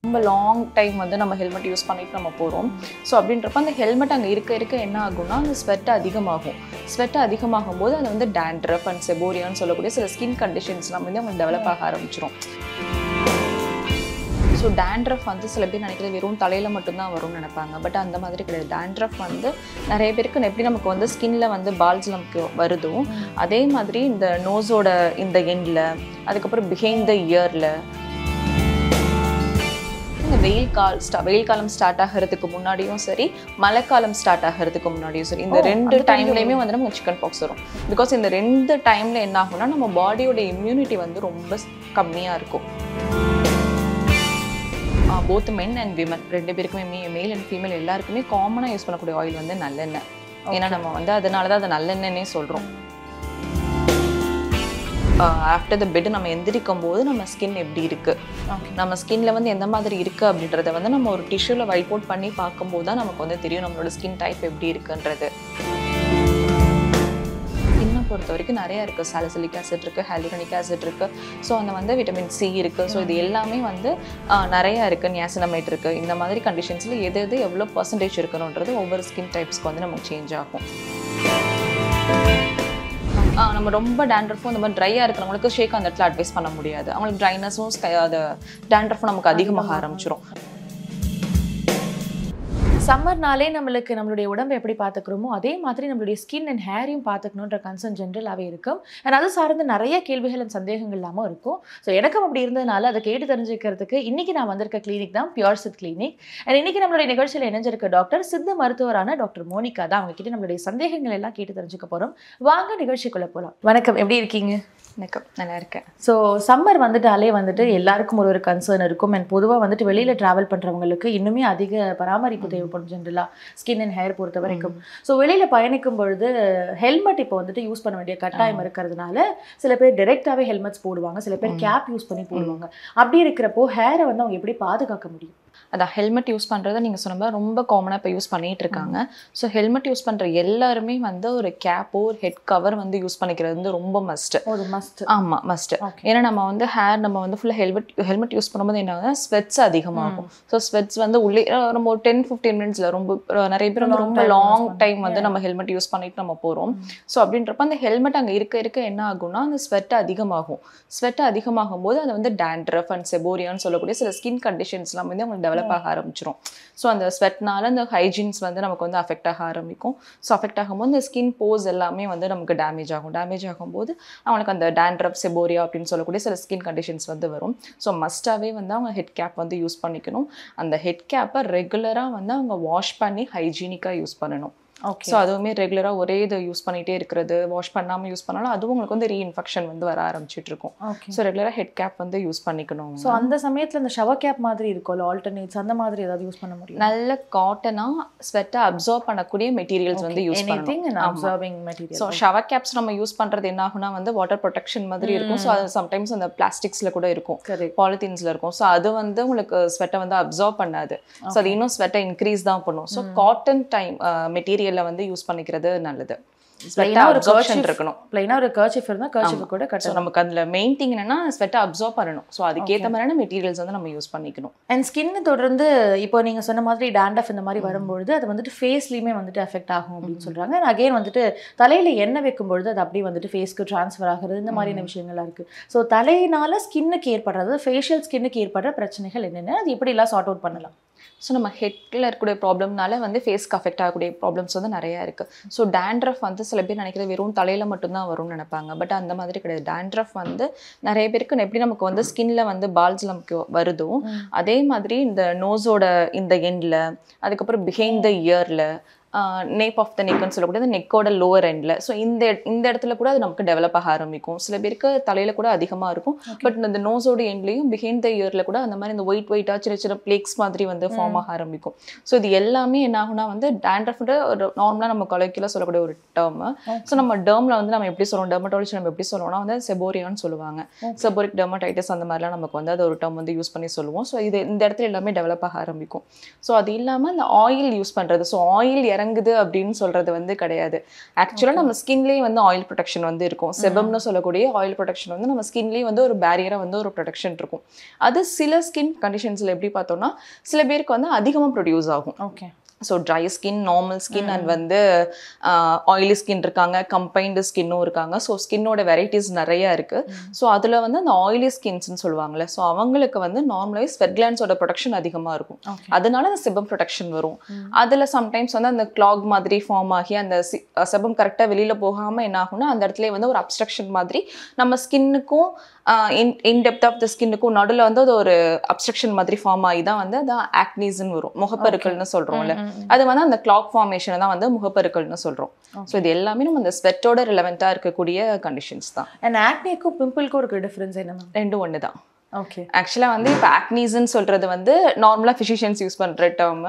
ரொம்ப long time வந்து நம்ம ஹெல்மெட் யூஸ் பண்ணிட்டு நம்ம போகிறோம். ஸோ அப்படின்றப்ப அந்த ஹெல்மெட் அங்கே இருக்க என்ன ஆகும்னா அந்த ஸ்வெட் அதிகமாகும். ஸ்வெட் அதிகமாகும் போது அது வந்து டேண்ட்ரஃப் அண்ட் செபோரியான்னு சொல்லக்கூடிய சில ஸ்கின் கண்டிஷன்ஸ்லாம் வந்து அவங்க டெவலப் ஆக ஆரம்பிச்சிடும். ஸோ டேண்ட்ரஃப் வந்து சில பேர் நினைக்கிறது வெறும் தலையில் மட்டும்தான் வரும்னு நினைப்பாங்க. பட் அந்த மாதிரி கிடையாது. டேண்ட்ரஃப் வந்து நிறைய பேருக்கு எப்படி நமக்கு வந்து ஸ்கின்ல வந்து பால்ஸ் நமக்கு வருதோ அதே மாதிரி இந்த நோஸோட இந்த எண்டில், அதுக்கப்புறம் பிஹைண்ட் த இயரில், இந்த வெயில் காலம் ஸ்டார்ட் ஆகிறதுக்கு முன்னாடியும் சரி, மழைக்காலம் ஸ்டார்ட் ஆகிறதுக்கு முன்னாடியும் சரி, இந்த ரெண்டு டைம்லையுமே வந்து நமக்கு சிக்கன் பாக்ஸ் வரும். பிகாஸ் இந்த ரெண்டு டைமில் என்ன ஆகும்னா நம்ம பாடியோட இம்யூனிட்டி வந்து ரொம்ப கம்மியாக இருக்கும். போத் மென் அண்ட் விமன் ரெண்டு பேருக்குமே, மேல் அண்ட் ஃபீமேல் எல்லாருக்குமே காமனாக யூஸ் பண்ணக்கூடிய ஆயில் வந்து நல்லெண்ணெய். ஏன்னா நம்ம வந்து அதனால தான் அதை நல்லெண்ணெய்னே சொல்கிறோம். ஆஃப்டர் த பெட் நம்ம எந்திரிக்கும் போது நம்ம ஸ்கின் எப்படி இருக்குது, நம்ம ஸ்கின்ல வந்து எந்த மாதிரி இருக்குது அப்படின்றத வந்து நம்ம ஒரு டிஷ்யூவில் வைப் அவுட் பண்ணி பார்க்கும்போது தான் நமக்கு வந்து தெரியும் நம்மளோட ஸ்கின் டைப் எப்படி இருக்குன்றது. ஸ்கின்னை பொறுத்த வரைக்கும் நிறையா இருக்குது. சாலிசிலிக் ஆசிட் இருக்குது, ஹைலூரோனிக் ஆசிட் இருக்குது, ஸோ அந்த வந்து விட்டமின் சி இருக்குது. ஸோ இது எல்லாமே வந்து நிறையா இருக்குது. நியாசினமைட் இருக்குது. இந்த மாதிரி கண்டிஷன்ஸில் எது எவ்வளோ பர்சன்டேஜ் இருக்கணுன்றது ஒவ்வொரு ஸ்கின் டைப்ஸ்க்கு வந்து நமக்கு சேஞ்ச் ஆகும். நம்ம ரொம்ப டேண்ட்ரஃபும் இந்த மாதிரி ட்ரையாக இருக்கிறவங்களுக்கு ஷேக் அந்த இடத்துல அட்வைஸ் பண்ண முடியாது. அவங்களுக்கு ட்ரைனஸும் அது டேண்ட்ரஃபும் நமக்கு அதிகமாக ஆரம்பிச்சிடும். சம்மர்னாலே நம்மளுடைய உடம்பை எப்படி பார்த்துக்கிறோமோ அதே மாதிரி நம்மளுடைய ஸ்கின் அண்ட் ஹேரையும் பார்த்துக்கணுன்ற கன்சர்ன் ஜென்ரலாகவே இருக்கும். அண்ட் அது சார்ந்து நிறைய கேள்விகள் அண்ட் சந்தேகங்கள் இல்லாமல் இருக்கும். ஸோ எனக்கும் அப்படி இருந்ததுனால அதை கேட்டு தெரிஞ்சுக்கிறதுக்கு இன்னைக்கு நான் வந்திருக்க கிளினிக் தான் பியூர் சித் கிளினிக். அண்ட் இன்னைக்கு நம்மளுடைய நிகழ்ச்சியில் இணைஞ்சிருக்க டாக்டர் சித்த மருத்துவரான டாக்டர் மோனிகா தான். அவங்க கிட்ட நம்மளுடைய சந்தேகங்கள் எல்லாம் கேட்டு தெரிஞ்சுக்க போகிறோம். வாங்க நிகழ்ச்சிக்குள்ளே போகலாம். வணக்கம், எப்படி இருக்கீங்க? வணக்கம், நல்லா இருக்கேன். ஸோ சம்மர் வந்துட்டாலே எல்லாருக்கும் ஒரு கன்சர்ன் இருக்கும். அண்ட் பொதுவாக வெளியில் ட்ராவல் பண்ணுறவங்களுக்கு இன்னுமே அதிக பராமரிப்பு தேவைப்படும் ஜென்ரலாக ஸ்கின் அண்ட் ஹேர் பொறுத்த வரைக்கும். ஸோ வெளியில் பயணிக்கும் பொழுது ஹெல்மெட் இப்போ யூஸ் பண்ண வேண்டிய கட்டாயம் இருக்கிறதுனால சில பேர் டைரெக்டாகவே ஹெல்மெட்ஸ் போடுவாங்க, சில பேர் கேப் யூஸ் பண்ணி போடுவாங்க. அப்படி இருக்கிறப்போ ஹேரை அவங்க எப்படி பாதுகாக்க முடியும்? அதான் ஹெல்மெட் யூஸ் பண்ணுறதை நீங்கள் சொன்ன மாதிரி ரொம்ப காமனாக இப்போ யூஸ் பண்ணிகிட்டு இருக்காங்க. ஸோ ஹெல்மெட் யூஸ் பண்ணுற எல்லாருமே ஒரு கேப்போ ஒரு ஹெட் கவர் யூஸ் பண்ணிக்கிறது ரொம்ப மஸ்ட்டு. ஆமாம், மஸ்ட்டு. ஏன்னா நம்ம ஹேர் நம்ம ஃபுல்லாக ஹெல்மெட் யூஸ் பண்ணும்போது என்ன ஆகுதுன்னா ஸ்வெட்ஸ் அதிகமாகும். ஸோ ஸ்வெட்ஸ் உள்ளே நம்ம ஒரு 10-15 மினிட்ஸில் ரொம்ப நிறைய பேர் ரொம்ப லாங் டைம் நம்ம ஹெல்மெட் யூஸ் பண்ணிட்டு நம்ம போகிறோம். ஸோ அப்படின்றப்ப அந்த ஹெல்மெட் அங்கே இருக்க என்ன ஆகும்னா அந்த ஸ்வெட் அதிகமாகும். ஸ்வெட் அதிகமாகும் போது அது டேண்ட்ரஃப் அண்ட் செபோரியான்னு சொல்லக்கூடிய சில ஸ்கின் கண்டிஷன்ஸ்லாம் அவங்களுக்கு டெவலப் ஆக ஆரம்பிச்சிடும். ஸோ அந்த ஸ்வெட்னால அந்த ஹைஜீன்ஸ் நமக்கு அஃபெக்ட் ஆக ஆரம்பிக்கும். ஸோ அஃபெக்ட் ஆகும்போது இந்த ஸ்கின் போஸ் எல்லாமே நமக்கு டேமேஜ் ஆகும். டேமேஜ் ஆகும்போது அவங்களுக்கு அந்த டேண்ட்ரஃப், செபோரியா அப்படின்னு சொல்லக்கூடிய சில ஸ்கின் கண்டிஷன்ஸ் வரும். ஸோ மஸ்டாகவே அவங்க ஹெட் கேப் யூஸ் பண்ணிக்கணும். அந்த ஹெட் கேப்பை ரெகுலராக அவங்க வாஷ் பண்ணி ஹைஜீனிக்காக யூஸ் பண்ணணும். ஸோ அதுவுமே ரெகுலராக ஒரே இதை யூஸ் பண்ணிகிட்டே இருக்கிறது, வாஷ் பண்ணாமல் யூஸ் பண்ணாலும் அதுவும் உங்களுக்கு ரீஇன்ஃபெக்ஷன் வர ஆரம்பிச்சிட்டு இருக்கும். ஸோ ரெகுலராக ஹெட் கேப் யூஸ் பண்ணிக்கணும். ஸோ அந்த சமயத்தில் இந்த ஷவர் கேப் மாதிரி இருக்கும்ல, ஆல்டர்னேட்ஸ் அந்த மாதிரி ஏதாவது யூஸ் பண்ண முடியும்? நல்ல காட்டனாக ஸ்வெட்டை அப்சர்வ் பண்ணக்கூடிய மெட்டீரியல்ஸ் யூஸ் பண்ணணும். ஸோ ஷவர் கேப்ஸ் நம்ம யூஸ் பண்ணுறது என்ன ஆகுனா வாட்டர் ப்ரொடெக்ஷன் மாதிரி இருக்கும். ஸோ அது சம்டைம்ஸ் அந்த பிளாஸ்டிக்ஸில் கூட இருக்கும், பாலித்தீன்ஸில் இருக்கும். ஸோ அது உங்களுக்கு ஸ்வெட்டை அப்சர்வ் பண்ணாது. ஸோ அது இன்னும் ஸ்வெட்டை இன்க்ரீஸ் தான் பண்ணும். So cotton time material use பண்ணிக்கிறது நல்லது. நமக்கு அதுல மெயின் திங் என்னன்னா ஸ்வெட்டை அப்சர்வ் பண்ணணும். ஸோ அதுக்கேற்ற மாதிரியான மெட்டீரியல்ஸ் நம்ம யூஸ் பண்ணிக்கணும். அண்ட் ஸ்கின் தொடர்ந்து இப்போ நீங்க சொன்ன மாதிரி டேண்ட்ரஃப் இந்த மாதிரி வரும்பொழுது அது ஃபேஸ்லயுமே எஃபெக்ட் ஆகும் அப்படின்னு சொல்றாங்க. அகைன் தலையில எண்ணெய் வைக்கும்பொழுது அது அப்படியே ஃபேஸ்க்கு டிரான்ஸ்ஃபர் ஆகுறது, இந்த மாதிரியான விஷயங்கள்லாம் இருக்கு. ஸோ தலையினால ஸ்கின்னுக்கு ஏற்படுறது, ஃபேஷியல் ஸ்கின்னுக்கு ஏற்படுற பிரச்சனைகள் என்னென்ன, அது எப்படி எல்லாம் சார்ட் அவுட் பண்ணலாம்? ஸோ நம்ம ஹெட்டில் இருக்கக்கூடிய ப்ராப்ளம்னால ஃபேஸ்க்கு அஃபெக்ட் ஆகக்கூடிய ப்ராப்ளம்ஸ் நிறையா இருக்குது. ஸோ டேண்ட்ரஃப் சில பேர் நினைக்கிறது வெறும் தலையில் மட்டும்தான் வரும்னு நினைப்பாங்க. பட் அந்த மாதிரி கிடையாது. டேண்ட்ரஃப் நிறைய பேருக்கு எப்படி நமக்கு ஸ்கின்ல பால்ஸ் நமக்கு வருதோ அதே மாதிரி இந்த நோஸோட இந்த எண்டில், அதுக்கப்புறம் பிஹைண்ட் த இயரில், நேப் ஆஃப் த நெக்னு சொல்லக்கூடிய நெக்கோட லோவர் எண்டில். ஸோ இந்த இடத்துல கூட அது நமக்கு டெவலப் ஆக ஆரம்பிக்கும். சில பேருக்கு தலையில் கூட அதிகமாக இருக்கும். பட் இந்த நோஸோட எண்ட்லேயும் பிஹைண்ட் த இயரில் கூட அந்த மாதிரி இந்த ஒயிட்டாக சின்ன பிளேக்ஸ் மாதிரி ஃபார்ம் ஆக ஆரம்பிக்கும். ஸோ இது எல்லாமே என்ன ஆகுனா டேண்ட்ரஃப்ன்ற ஒரு நார்மலாக நம்ம கொலைக்கில் சொல்லக்கூடிய ஒரு டேர்ம். ஸோ நம்ம டேர்மில் நம்ம எப்படி சொல்லுவோம், டெர்மட்டாலஜி நம்ம எப்படி சொல்லுவோம்னா செபோரியான்னு சொல்லுவாங்க. செபோரிக் டெர்மடைட்டிஸ் அந்த மாதிரிலாம் நமக்கு அது ஒரு டேர்ம் யூஸ் பண்ணி சொல்லுவோம். ஸோ இது இந்த இடத்துல எல்லாமே டெவலப் ஆக ஆரம்பிக்கும். ஸோ அது இல்லாமல் இந்த ஆயில் யூஸ் பண்ணுறது, ஸோ ஆயில் இறங்குது அப்படின்னு சொல்றது வந்து கிடையாது. ஆக்சுவலா நம்ம ஸ்கின்லயே வந்து ஆயில் ப்ரொடெக்ஷன் வந்து இருக்கும். செபம்னு சொல்லக்கூடிய ஆயில் ப்ரொடெக்ஷன் வந்து நம்ம ஸ்கின்லயே வந்து ஒரு பேரியரா வந்து ஒரு ப்ரொடெக்ஷன் இருக்கும். அது சில ஸ்கின் கண்டிஷன்ஸ்ல எப்படி பார்த்தோம்னா சில பேருக்கு வந்து அதிகமாக ப்ரொடியூஸ் ஆகும். Okay. So dry skin, normal skin and வந்து ஆயிலி ஸ்கின் இருக்காங்க, கம்பைன்டு ஸ்கின்னும் இருக்காங்க. ஸோ ஸ்கின்னோட வெரைட்டிஸ் நிறைய இருக்கு. ஸோ அதில் வந்து அந்த ஆயிலி ஸ்கின்ஸ்ன்னு சொல்லுவாங்கல்ல, ஸோ அவங்களுக்கு வந்து நார்மலாகவே ஸ்வெட் கிளாண்ட்ஸோட ப்ரொடெக்ஷன் அதிகமாக இருக்கும். அதனால அந்த செபம் ப்ரொடெக்ஷன் வரும். அதில் சம்டைம்ஸ் வந்து அந்த கிளாக் மாதிரி ஃபார்ம் ஆகி அந்த செபம் கரெக்டாக வெளியில் போகாமல் என்ன ஆகும்னா அந்த இடத்துல வந்து ஒரு அப்ஸ்ட்ரக்ஷன் மாதிரி நம்ம ஸ்கின்னுக்கும் இன்டெப்த் ஆஃப் த ஸ்கின்னுக்கும் நடுவில் வந்து அது ஒரு அப்ஸ்ட்ரக்ஷன் மாதிரி ஃபார்ம் ஆகி தான் வந்து அது ஆக்னிஸ்ன்னு வரும். முகப்பருக்கள்னு சொல்கிறோம்ல, அது வந்து அந்த கிளாக் ஃபார்மேஷனை தான் வந்து முகப்பருக்கள்னு சொல்கிறோம். ஸோ இது எல்லாமே நம்ம அந்த ஸ்வெட்டோட ரிலவெண்ட்டாக இருக்கக்கூடிய கண்டிஷன்ஸ் தான். அண்ட் ஆக்னிக்கும் பிம்பிள்க்கும் இருக்க டிஃபரன்ஸ் என்ன? ரெண்டும் ஒன்று தான். ஓகே. ஆக்சுவலாக வந்து இப்போ ஆக்னிஸ்ன்னு சொல்றது வந்து நார்மலாக ஃபிசிஷியன்ஸ் யூஸ் பண்ணுற டேர்ம்,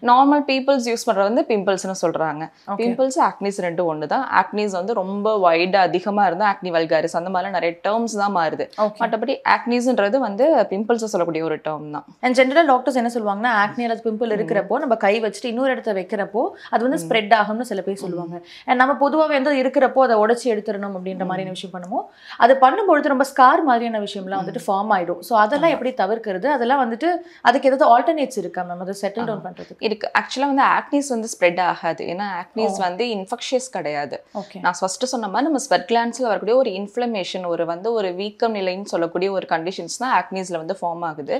நார்மல் பீப்புள்ஸ் யூஸ் பண்ணுறது வந்து பிம்பிள்ஸ்னு சொல்கிறாங்க. பிம்பிள்ஸ் ஆக்னிஸ் ரெண்டும் ஒன்று தான். ஆக்னிஸ் வந்து ரொம்ப வைடாக அதிகமாக இருந்தால் ஆக்னி வல்காரிஸ் அந்த மாதிரிலாம் நிறைய டேர்ம்ஸ் தான் மாறுது. மற்றபடி ஆக்னிஸ்ன்றது வந்து பிம்பிள்ஸை சொல்லக்கூடிய ஒரு டேர்ம் தான். அண்ட் ஜென்ரல் டாக்டர்ஸ் என்ன சொல்லுவாங்கன்னா ஆக்னி அல்லது பிம்பிள் இருக்கிறப்போ நம்ம கை வச்சுட்டு இன்னொரு இடத்த வைக்கிறப்போ அது வந்து ஸ்ப்ரெட் ஆகும்னு சில பேர் சொல்லுவாங்க. அண்ட் நம்ம பொதுவாகவே வந்து இருக்கிறப்போ அதை உடச்சி எடுத்துடணும் அப்படின்ற மாதிரியான விஷயம் பண்ணுவோம். அது பண்ணும்பொழுது ரொம்ப ஸ்கார் மாதிரியான விஷயம்லாம் வந்துட்டு ஃபார்ம் ஆயிடும். ஸோ அதெல்லாம் எப்படி தவிர்க்கிறது? அதெல்லாம் வந்துட்டு அதுக்கு ஏதாவது ஆல்டர்னேட்ஸ் இருக்கா மேம் அதை செட்டில் டவுன் பண்ணுறதுக்கு? இருக்கு. ஆக்சுவலாக வந்து ஆக்னிஸ் வந்து ஸ்ப்ரெட் ஆகாது. ஏன்னா ஆக்னிஸ் வந்து இன்ஃபெக்ஷியஸ் கிடையாது. நான் ஃபர்ஸ்ட்டு சொன்ன மாதிரி நம்ம ஸ்வெட் கிளாண்ட்ஸில் வரக்கூடிய ஒரு இன்ஃப்ளமேஷன், ஒரு வந்து ஒரு வீக்கம் நிலைன்னு சொல்லக்கூடிய ஒரு கண்டிஷன்ஸ் தான் ஆக்னிஸில் வந்து ஃபார்ம் ஆகுது.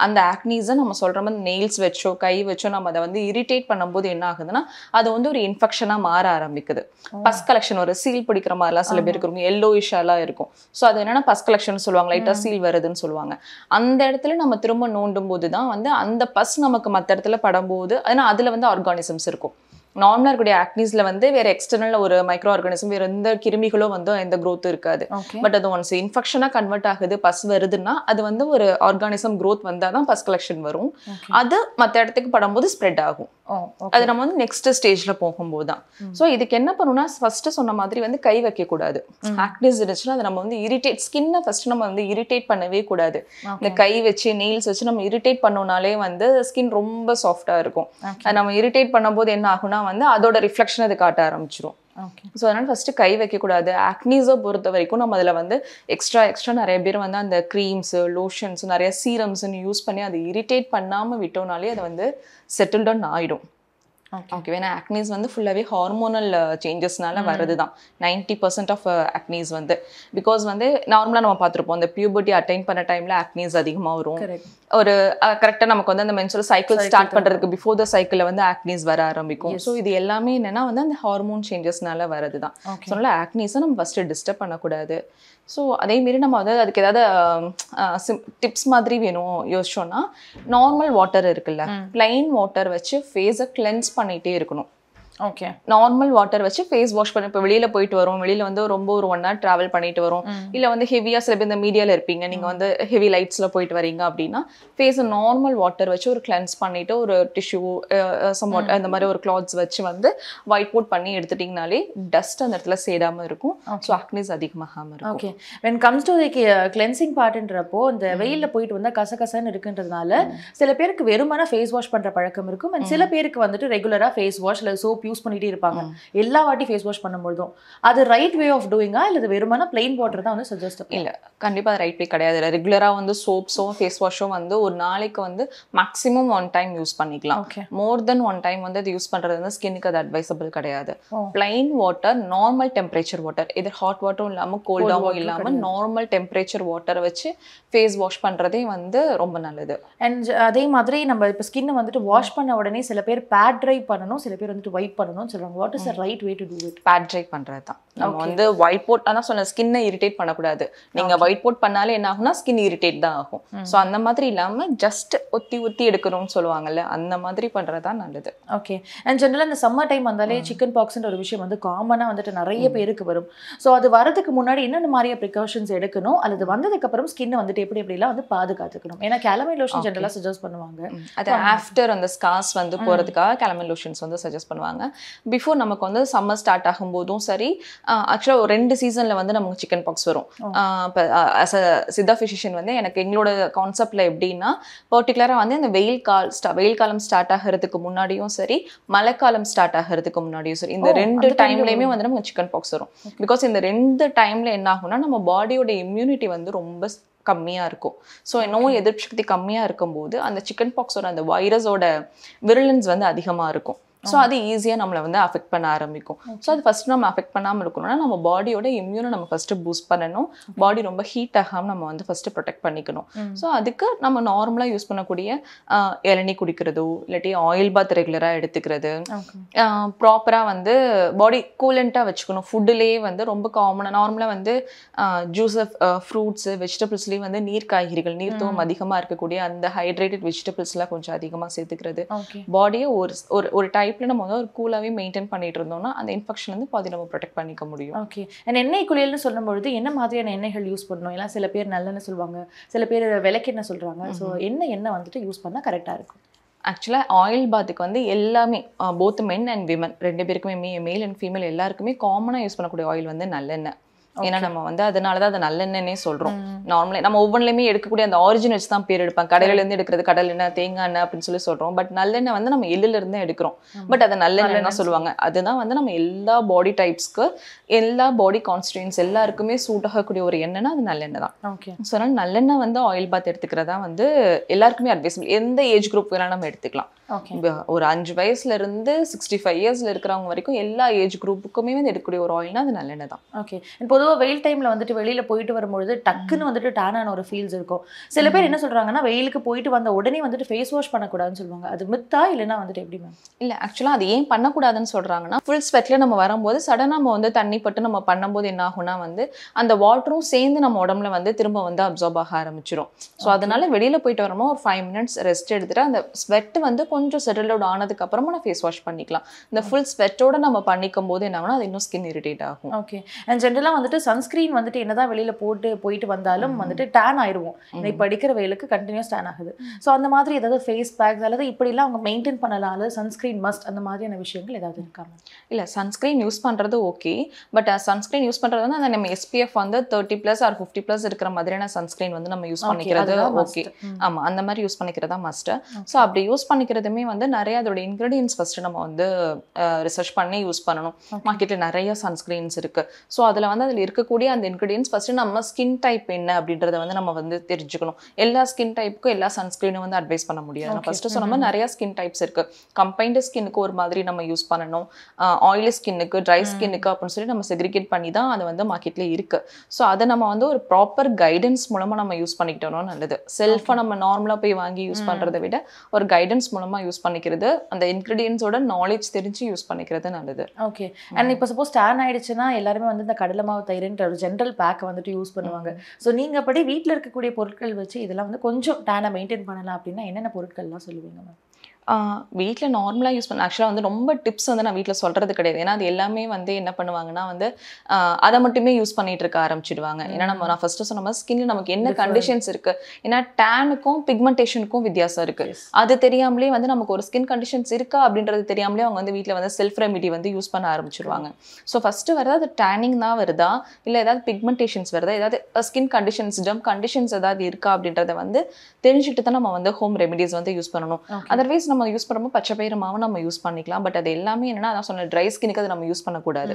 அந்த ஆக்னிஸை நம்ம சொல்கிற மாதிரி நெயில்ஸ் வச்சோ கை வச்சோ நம்ம அதை வந்து இரிட்டேட் பண்ணும்போது என்ன ஆகுதுன்னா அது வந்து ஒரு இன்ஃபெக்ஷனாக மாற ஆரம்பிக்குது. பஸ் கலெக்ஷன், ஒரு சீல் பிடிக்கிற மாதிரிலாம் சில பேருக்கு இருக்கும், எல்லோயிஷாலாம் இருக்கும். ஸோ அது என்னன்னா பஸ் கலெக்ஷன் சொல்லுவாங்க, லைட்டாக சீல் வருதுன்னு சொல்லுவாங்க. அந்த இடத்துல நம்ம திரும்ப நோண்டும் போது தான் வந்து அந்த பஸ் நமக்கு மற்ற இடத்துல படும்போது ஏன்னா அதுல வந்து ஆர்கானிசம்ஸ் இருக்கும். நார்மலாக இருக்கக்கூடிய ஆக்னிஸ்ல வந்து வேற எக்ஸ்டர்னல் ஒரு மைக்ரோ ஆர்கானிசம் வேற எந்த கிருமிகளோ வந்து எந்த க்ரோத் இருக்காது. பட் அது ஒன்ஸ் இன்ஃபெக்ஷனாக கன்வெர்ட் ஆகுது, பஸ் வருதுன்னா அது வந்து ஒரு ஆர்கானிசம் க்ரோத் வந்தால் தான் பஸ் கலெக்ஷன் வரும். அது மற்ற இடத்துக்கு படும்போது ஸ்ப்ரெட் ஆகும். அது நம்ம வந்து நெக்ஸ்ட் ஸ்டேஜ்ல போகும்போது தான். ஸோ இதுக்கு என்ன பண்ணணும்னா ஃபர்ஸ்ட் சொன்ன மாதிரி வந்து கை வைக்கக்கூடாது. ஆக்னிஸ் இருந்துச்சுன்னா அதை நம்ம வந்து இரிட்டேட் ஸ்கின்னை ஃபர்ஸ்ட் நம்ம வந்து இரிட்டேட் பண்ணவே கூடாது. இந்த கை வச்சு நெயில்ஸ் வச்சு நம்ம இரிட்டேட் பண்ணோம்னாலே வந்து ஸ்கின் ரொம்ப சாஃப்டா இருக்கும். அது நம்ம இரிட்டேட் பண்ணும்போது என்ன ஆகும்னா வந்து அதோட ரிஃப்ளெக்ஷன் அது காட்ட ஆரம்பிச்சிடும். ஸோ அதனால ஃபர்ஸ்ட் கை வைக்கக்கூடாது. ஆக்னிஸை பொறுத்த வரைக்கும் நம்ம அதில் வந்து எக்ஸ்ட்ரா நிறைய பேர் வந்து அந்த க்ரீம்ஸ், லோஷன்ஸ், நிறைய சீரம்ஸ்ன்னு யூஸ் பண்ணி அதை இரிட்டேட் பண்ணாமல் விட்டோம்னாலே அது வந்து செட்டில் டவுன் ஆகிடும். ஓகே. ஏன்னா ஆக்னிஸ் வந்து ஃபுல்லாகவே ஹார்மோனல் சேஞ்சஸ்னால வருது தான் 90% ஆஃப் ஆக்னிஸ் வந்து. பிகாஸ் வந்து நார்மலாக நம்ம பார்த்துருப்போம் அந்த பியூபர்ட்டி அட்டைன் பண்ண டைமில் ஆக்னிஸ் அதிகமாக வரும். ஒரு கரெக்டாக நமக்கு வந்து அந்த மென்சுரல் சைக்கிள் ஸ்டார்ட் பண்ணுறதுக்கு பிஃபோர் த சைக்கிளில் வந்து ஆக்னிஸ் வர ஆரம்பிக்கும். ஸோ இது எல்லாமே என்னென்னா வந்து அந்த ஹார்மோன் சேஞ்சஸ்னால வருது தான். ஸோ அதனால் ஆக்னிஸை நம்ம ஃபஸ்ட்டு டிஸ்டர்ப் பண்ணக்கூடாது. ஸோ அதேமாரி நம்ம வந்து அதுக்கு ஏதாவது டிப்ஸ் மாதிரி வேணும் யோசிச்சோன்னா நார்மல் வாட்டர் இருக்குல்ல, பிளைன் வாட்டர் வச்சு ஃபேஸை கிளென்ஸ் பண்ணிகிட்டே இருக்கணும். ஓகே. நார்மல் வாட்டர் வச்சு ஃபேஸ் வாஷ் பண்ணி இப்போ வெளியில் போயிட்டு வரோம், வெளியில் வந்து ரொம்ப ஒரு 1 hour ட்ராவல் பண்ணிட்டு வரோம், இல்லை வந்து ஹெவியாக சில பேர் இந்த மீடியாவில் இருப்பீங்க, நீங்கள் வந்து ஹெவி லைட்ஸில் போயிட்டு வரீங்க அப்படின்னா ஃபேஸை நார்மல் வாட்டர் வச்சு ஒரு கிளென்ஸ் பண்ணிவிட்டு ஒரு டிஷ்யூ சம்வாட் அந்த மாதிரி ஒரு கிளாத்ஸ் வச்சு வந்து ஒயிட் கோட் பண்ணி எடுத்துட்டிங்கனாலே டஸ்ட் அந்த இடத்துல சேடாமல் இருக்கும். ஸோ ஆக்னிஸ் அதிகமாகாமல் இருக்கும். Okay. When comes to the cleansing பார்ட்ன்றப்போ இந்த வெயிலில் போயிட்டு வந்தால் கசகசன்னு இருக்குன்றதுனால சில பேருக்கு வெறுமான ஃபேஸ் வாஷ் பண்ணுற பழக்கம் இருக்கும். அண்ட் சில பேருக்கு வந்துட்டு ரெகுலராக ஃபேஸ் வாஷ் இல்லை சோப் யூஸ் பண்ணிட்டே இருப்பாங்க எல்லா வாட்டி ஃபேஸ் வாஷ் பண்ணும்போதும். அது ரைட் வே ஆஃப் டூயிங்கா இல்லை வெறுமான பிளைன் வாட்டர் தான் வந்து சஜஸ்ட்? இல்லை, கண்டிப்பாக அது ரைட் வே கிடையாது. இல்லை, ரெகுலராக வந்து சோப்ஸும் ஃபேஸ் வாஷும் வந்து ஒரு நாளைக்கு வந்து மேக்ஸிமம் 1 time யூஸ் பண்ணிக்கலாம். மோர் தென் 1 time வந்து அது யூஸ் பண்ணுறது வந்து ஸ்கின்னுக்கு அது அட்வைசபிள் கிடையாது. Plain water, normal temperature water, இது ஹாட் வாட்டரும் இல்லாமல் கோல்டாகவும் இல்லாமல் நார்மல் டெம்பரேச்சர் வாட்டரை வச்சு ஃபேஸ் வாஷ் பண்ணுறதே வந்து ரொம்ப நல்லது. அண்ட் அதே மாதிரி நம்ம இப்போ ஸ்கின்னை வந்துட்டு வாஷ் பண்ண உடனே சில பேர் பேட் ட்ரை பண்ணணும், சில பேர் வந்துட்டு வைப் பண்ணணும்னு சொல்றாங்க. What is the right way to do it? பேட் ட்ரை பண்றது தான். நம்ம வந்து ஒயிட் போட் அதான் சொன்ன ஸ்கின்னை இரிட்டேட் பண்ணக்கூடாது. நீங்க ஒயிட் போட் பண்ணாலே என்ன ஆகும்னா ஸ்கின் இரிட்டேட் தான் ஆகும். ஸோ அந்த மாதிரி இல்லாம ஜஸ்ட் ஒத்தி எடுக்கணும்னு சொல்லுவாங்கல்ல, அந்த மாதிரி பண்றதா நல்லது. ஓகே. அண்ட் ஜென்ரலாக இந்த சம்மர் டைம் வந்தாலே சிக்கன் பாக்ஸ்ன்ற ஒரு விஷயம் வந்து காமனாக வந்துட்டு நிறைய பேருக்கு வரும். ஸோ அது வரதுக்கு முன்னாடி என்னென்ன மாதிரியா ப்ரிகாஷன்ஸ் எடுக்கணும், அல்லது வந்ததுக்கு அப்புறம் ஸ்கின்னை வந்துட்டு எப்படிலாம் வந்து பாதுகாத்துக்கணும்? ஏன்னா கேலமைன் லோஷன் ஜென்ரலாக சஜஸ்ட் பண்ணுவாங்க. அது ஆஃப்டர் அந்த ஸ்கார்ஸ் வந்து போறதுக்காக கேலமைன் லோஷன்ஸ் வந்து சஜஸ்ட் பண்ணுவாங்க. பிஃபோர் நமக்கு வந்து சம்மர் ஸ்டார்ட் ஆகும்போதும் சரி, ஆக்சுவலாக ஒரு 2 சீசனில் வந்து நமக்கு சிக்கன் பாக்ஸ் வரும். இப்போ ஆஸ் அ சித்தா ஃபிசிஷியன் வந்து எனக்கு எங்களோட கான்செப்டில் எப்படின்னா, பர்டிகுலராக வந்து இந்த வெயில் காலம் ஸ்டார்ட் ஆகிறதுக்கு முன்னாடியும் சரி, மழைக்காலம் ஸ்டார்ட் ஆகிறதுக்கு முன்னாடியும் சரி, இந்த 2 டைம்லையுமே வந்து நமக்கு சிக்கன் பாக்ஸ் வரும். பிகாஸ் இந்த 2 டைம்ல என்ன ஆகும்னா நம்ம பாடியோட இம்யூனிட்டி வந்து ரொம்ப கம்மியாக இருக்கும். ஸோ நோய் எதிர்ப்பு சக்தி கம்மியாக இருக்கும்போது அந்த சிக்கன் பாக்ஸோட அந்த வைரஸோட விருலன்ஸ் வந்து அதிகமாக இருக்கும். ஸோ அது ஈஸியாக நம்மளை வந்து அஃபெக்ட் பண்ண ஆரம்பிக்கும். ஸோ அது ஃபர்ஸ்ட் நம்ம அஃபெக்ட் பண்ணாமல் இருக்கணும்னா நம்ம பாடியோட இம்யூனை நம்ம ஃபர்ஸ்ட் பூஸ்ட் பண்ணணும். பாடி ரொம்ப ஹீட் ஆகாமல் நம்ம வந்து ஃபர்ஸ்ட் ப்ரொடெக்ட் பண்ணிக்கணும். ஸோ அதுக்கு நம்ம நார்மலாக யூஸ் பண்ணக்கூடிய இளநீ குடிக்கிறதோ இல்லாட்டி ஆயில் பாத் ரெகுலராக எடுத்துக்கிறது, ப்ராப்பராக வந்து பாடி கூலண்ட்டாக வச்சுக்கணும். ஃபுட்டுலேயே வந்து ரொம்ப காமனாக நார்மலாக வந்து ஜூஸ் ஃப்ரூட்ஸு வெஜிடபிள்ஸ்லேயும் வந்து நீர் காய்கறிகள் நீர்த்துவம் அதிகமாக இருக்கக்கூடிய அந்த ஹைட்ரேட்டட் வெஜிடபிள்ஸ்லாம் கொஞ்சம் அதிகமாக சேர்த்துக்கிறது. பாடியை ஒரு டைப்ல நம்ம வந்து ஒரு கூலாவே மெயின்டைன் பண்ணிட்டு இருந்தோம்னா அந்த இன்ஃபெக்ஷன் வந்து பாதி நம்ம ப்ரொடெக்ட் பண்ணிக்க முடியும். ஓகே. அண்ட் எண்ணெய் குளியல்னு சொல்லும்பொழுது என்ன மாதிரியான எண்ணெய்கள் யூஸ் பண்ணணும்? எல்லாம் சில பேர் நல்லெண்ணெய் சொல்லுவாங்க, சில பேர் விளக்கெண்ணெய் சொல்றாங்க. ஸோ என்ன எண்ணெய் வந்துட்டு யூஸ் பண்ணால் கரெக்டாக இருக்கும்? ஆக்சுவலாக ஆயில் பாத்துக்கு வந்து எல்லாமே போத் மென் அண்ட் விமன் 2 பேருக்குமே மேல் அண்ட் ஃபீமேல் எல்லாருக்குமே காமனாக யூஸ் பண்ணக்கூடிய ஆயில் வந்து நல்லெண்ணெய். ஏன்னா நம்ம வந்து அதனாலதான் அதை நல்லெண்ணெய்னே சொல்றோம். நார்மலா நம்ம ஒவ்வொன்றுலையுமே எடுக்கக்கூடிய அந்த ஆரிஜின் வச்சு தான் பேர் எடுப்பாங்க. கடலையில இருந்து எடுக்கிறது கடல் எண்ணெய், தேங்காய் எண்ணெய் அப்படின்னு சொல்லி சொல்றோம். பட் நல்லெண்ணெய் வந்து நம்ம எள்ளுல இருந்து எடுக்கிறோம். பட் அதை நல்லெண்ணெய் தான் சொல்லுவாங்க. அதுதான் வந்து நம்ம எல்லா பாடி டைப்ஸ்க்கு எல்லா பாடி கான்ஸ்டியூன்ஸ் எல்லாருக்குமே சூட் ஆகக்கூடிய ஒரு எண்ணெய்னா அது நல்லெண்ணெய் தான். ஸோ அதனால நல்லெண்ணெய் வந்து ஆயில் பாத் எடுத்துக்கிறதா வந்து எல்லாருக்குமே அட்வைசபிள். எந்த ஏஜ் குரூப் வேணாலும் நம்ம எடுத்துக்கலாம். ஒரு 5 வயசுல இருந்து 65 இயர்ஸ்ல இருக்கிறவங்க வரைக்கும் எல்லா ஏஜ் குரூப்புக்குமே வந்து எடுக்கக்கூடிய ஒரு ஆயில்னா அது நல்லெண்ணெய் தான். ஓகே. பொதுவாக வெயில் டைம்ல வந்துட்டு வெளியில போயிட்டு வரும்பொழுது டக்குன்னு வந்துட்டு டேனான ஒரு ஃபீல்ஸ் இருக்கும். சில பேர் என்ன சொல்றாங்கன்னா வெயிலுக்கு போயிட்டு வந்த உடனே வந்துட்டு ஃபேஸ் வாஷ் பண்ணக்கூடாதுன்னு சொல்லுவாங்க. அது மித்தா இல்லைன்னா வந்துட்டு எப்படி மேம்? இல்லை ஆக்சுவலாக அது ஏன் பண்ணக்கூடாதுன்னு சொல்றாங்கன்னா, ஃபுல் ஸ்வெட்ல நம்ம வரும்போது சடனாக நம்ம வந்து தண்ணி பட்டு நம்ம பண்ணும்போது என்ன ஆகும்னா வந்து அந்த வாட்டரும் சேர்ந்து நம்ம உடம்புல வந்து திரும்ப வந்து அப்சார்ப் ஆக ஆரம்பிச்சிடும். ஸோ அதனால வெளியில போயிட்டு வரும்போது ஒரு 5 மினிட்ஸ் ரெஸ்ட் எடுத்துட்டு அந்த ஸ்வெட் வந்து கொஞ்சம் செட்டில் அவுட் ஆனதுக்கு அப்புறமா நான் ஃபேஸ் வாஷ் பண்ணிக்கலாம். இந்த ஃபுல் ஸ்வெட்டோட நம்ம பண்ணிக்கும் போது என்ன ஆகும்னா அது இன்னும் ஸ்கின் இரிட்டேட் ஆகும். ஓகே. அண்ட் ஜென்ரலாக வந்துட்டு சன்ஸ்கிரீன் வந்துட்டு என்னதான் வெளியில போயிட்டு வந்தாலும் வந்துட்டு டேன் ஆயிடுவோம். இப்போ அடிக்கிற வெயிலுக்கு கண்டினியூஸ் டேன் ஆகுது. ஸோ அந்த மாதிரி ஏதாவது ஃபேஸ் பேக்ஸ் அல்லது இப்படிலாம் அவங்க மெயின்டைன் பண்ணலாம் அல்லது சன்ஸ்கிரீன் மஸ்ட் அந்த மாதிரியான விஷயங்கள் ஏதாவது இருக்காங்க? இல்லை சன்ஸ்கிரீன் யூஸ் பண்ணுறது ஓகே. பட் சன்ஸ்கிரீன் யூஸ் பண்ணுறது வந்து அந்த நம்ம SPF வந்து 30+ or 50+ இருக்கிற மாதிரியான சன்ஸ்கிரீன் வந்து நம்ம யூஸ் பண்ணிக்கிறது ஓகே. ஆமாம், அந்த மாதிரி யூஸ் பண்ணிக்கிறதா மஸ்ட். ஸோ அப்படி யூஸ் பண்ணிக்கிறதுமே வந்து நிறைய அதோட இன்க்ரீடியன்ஸ் ஃபர்ஸ்ட் நம்ம வந்து ரிசர்ச் பண்ணி யூஸ் பண்ணணும். மார்க்கெட்டில் நிறைய சன்ஸ்கிரீன்ஸ் இருக்கு. ஸோ அதில் இருக்கக்கூடிய அந்த இன்க்ரீடியன்ஸ் ஃபர்ஸ்ட் நம்ம ஸ்கின் டைப் என்ன அப்படின்றத வந்து நம்ம வந்து தெரிஞ்சுக்கணும். எல்லா ஸ்கின் டைப்புக்கும் எல்லா சன்ஸ்கிரீனும் வந்து அட்வைஸ் பண்ண முடியாது. ஃபர்ஸ்ட் சொன்ன மாதிரி நிறைய ஸ்கின் டைப்ஸ் இருக்கு. கம்பைன்டு ஸ்கின்னுக்கு ஒரு மாதிரி நம்ம யூஸ் பண்ணணும், ஆயிலி ஸ்கின்னுக்கு, ட்ரை ஸ்கின்னுக்கு அப்படின்னு சொல்லி நம்ம செக்ரிகேட் பண்ணி தான் அது வந்து மார்க்கெட்ல இருக்கு. ஸோ அதை நம்ம வந்து ஒரு ப்ராப்பர் கைடன்ஸ் மூலமா நம்ம யூஸ் பண்ணிக்கிட்டோம்னா நல்லது. செல்ஃபா நம்ம நார்மலா போய் வாங்கி யூஸ் பண்றதை விட ஒரு கைடன்ஸ் மூலமா யூஸ் பண்ணிக்கிறது, அந்த இன்கிரீடியன்ஸோட நாலேஜ் தெரிஞ்சு யூஸ் பண்ணிக்கிறது நல்லது. ஓகே. அண்ட் இப்போ சப்போஸ் டேன் ஆயிடுச்சுன்னா எல்லாருமே வந்து இந்த கடலை மாவு தயிர்ன்ற ஒரு ஜென்ரல் பேக் வந்துட்டு யூஸ் பண்ணுவாங்க. ஸோ நீங்க அப்படி வீட்டில் இருக்கக்கூடிய பொருட்கள் வச்சு இதெல்லாம் வந்து கொஞ்சம் டேனை மெயின்டைன் பண்ணலாம் அப்படின்னா என்னென்ன பொருட்கள்லாம் சொல்லுவீங்க மேம்? வீட்டில் நார்மலாக யூஸ் பண்ண ஆக்சுவலாக வந்து ரொம்ப டிப்ஸ் வந்து நான் வீட்டில் சொல்கிறது கிடையாது. ஏன்னா அது எல்லாமே வந்து என்ன பண்ணுவாங்கன்னா வந்து அதை மட்டுமே யூஸ் பண்ணிட்டு இருக்க ஆரம்பிச்சிடுவாங்க. ஏன்னா நான் ஃபர்ஸ்ட்டு சொன்ன மாதிரி ஸ்கின்ல நமக்கு என்ன கண்டிஷன்ஸ் இருக்குது, ஏன்னா டேனுக்கும் பிக்மெண்டேஷனுக்கும் வித்தியாசம் இருக்குது. அது தெரியாமலே வந்து நமக்கு ஒரு ஸ்கின் கண்டிஷன்ஸ் இருக்கா அப்படின்றது தெரியாமலே அவங்க வந்து வீட்டில் வந்து செல்ஃப் ரெமிடி வந்து யூஸ் பண்ண ஆரம்பிச்சிடுவாங்க. ஸோ ஃபஸ்ட்டு வருதா அது டேனிங் தான் வருதா இல்லை ஏதாவது பிக்மெண்டேஷன்ஸ் வருதா, ஏதாவது ஸ்கின் கண்டிஷன்ஸ் ஜம் கண்டிஷன்ஸ் ஏதாவது இருக்கா அப்படின்றத வந்து தெரிஞ்சுட்டு தான் நம்ம வந்து ஹோம் ரெமிடிஸ் வந்து யூஸ் பண்ணணும். அதர்வைஸ் நம்ம யூஸ் பண்ணும்போது பச்சை பயிறு மாவு நம்ம யூஸ் பண்ணிக்கலாம். பட் அது எல்லாமே என்னன்னா அதான் சொன்ன ட்ரை ஸ்கின்னுக்கு அதை நம்ம யூஸ் பண்ணக்கூடாது.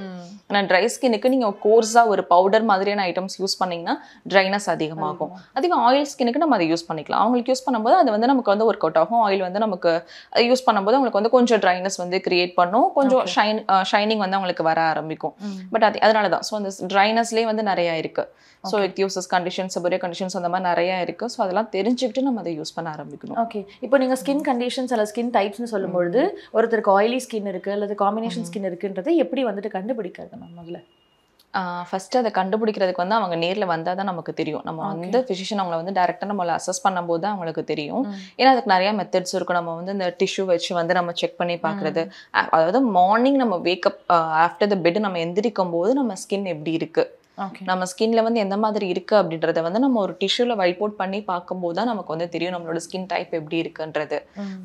ஆனால் ட்ரை ஸ்கின்னுக்கு நீங்கள் கோர்ஸாக ஒரு பவுடர் மாதிரியான ஐட்டம்ஸ் யூஸ் பண்ணிங்கன்னா ட்ரைனஸ் அதிகமாகும். அதுவே ஆயில் ஸ்கின்னுக்கு நம்ம அதை யூஸ் பண்ணிக்கலாம். அவங்களுக்கு யூஸ் பண்ணும்போது அது வந்து நமக்கு வந்து ஒர்க் அவுட் ஆகும். ஆயில் வந்து நமக்கு யூஸ் பண்ணும்போது அவங்களுக்கு வந்து கொஞ்சம் ட்ரைனஸ் வந்து கிரியேட் பண்ணும், கொஞ்சம் ஷைனிங் வந்து அவங்களுக்கு வர ஆரம்பிக்கும். பட் அதனால தான் ஸோ அந்த ட்ரைனஸ்லேயே வந்து நிறையா இருக்குது. So it uses conditions, seborrhoea conditions அந்த மாதிரி நிறையா இருக்குது. ஸோ அதெல்லாம் தெரிஞ்சுக்கிட்டு நம்ம அதை யூஸ் பண்ண ஆரம்பிக்கணும். ஓகே. இப்போ நீங்கள் ஸ்கின் கண்டிஷன்ஸ் அல்லது ஸ்கின் டைப்ஸ்னு சொல்லும்பொழுது ஒருத்தருக்கு ஆயிலி ஸ்கின் இருக்குது அல்லது காம்பினேஷன் ஸ்கின் இருக்குன்றது எப்படி வந்துட்டு கண்டுபிடிக்கிறது நம்ம முதல்ல? ஃபஸ்ட்டு அதை கண்டுபிடிக்கிறதுக்கு வந்து அவங்க நேரில் வந்தால் தான் நமக்கு தெரியும். நம்ம வந்து ஃபிசிஷியன் அவங்கள வந்து டேரெக்டாக நம்மளை அசஸ் பண்ணும்போது தான் அவங்களுக்கு தெரியும். ஏன்னா அதுக்கு நிறையா மெத்தட்ஸ் இருக்கும். நம்ம வந்து இந்த டிஷ்யூ வச்சு வந்து நம்ம செக் பண்ணி பார்க்குறது, அதாவது மார்னிங் நம்ம வேக்கப் ஆஃப்டர் த பெட் நம்ம எந்திரிக்கும் போது நம்ம ஸ்கின் எப்படி இருக்குது, நம்ம ஸ்கின்ல வந்து எந்த மாதிரி இருக்கு அப்படின்றத வந்து நம்ம ஒரு டிஷ்யூல வைப் அவுட் பண்ணி பார்க்கும்போது தான் நமக்கு வந்து தெரியும் நம்மளோட ஸ்கின் டைப் எப்படி இருக்குன்றது.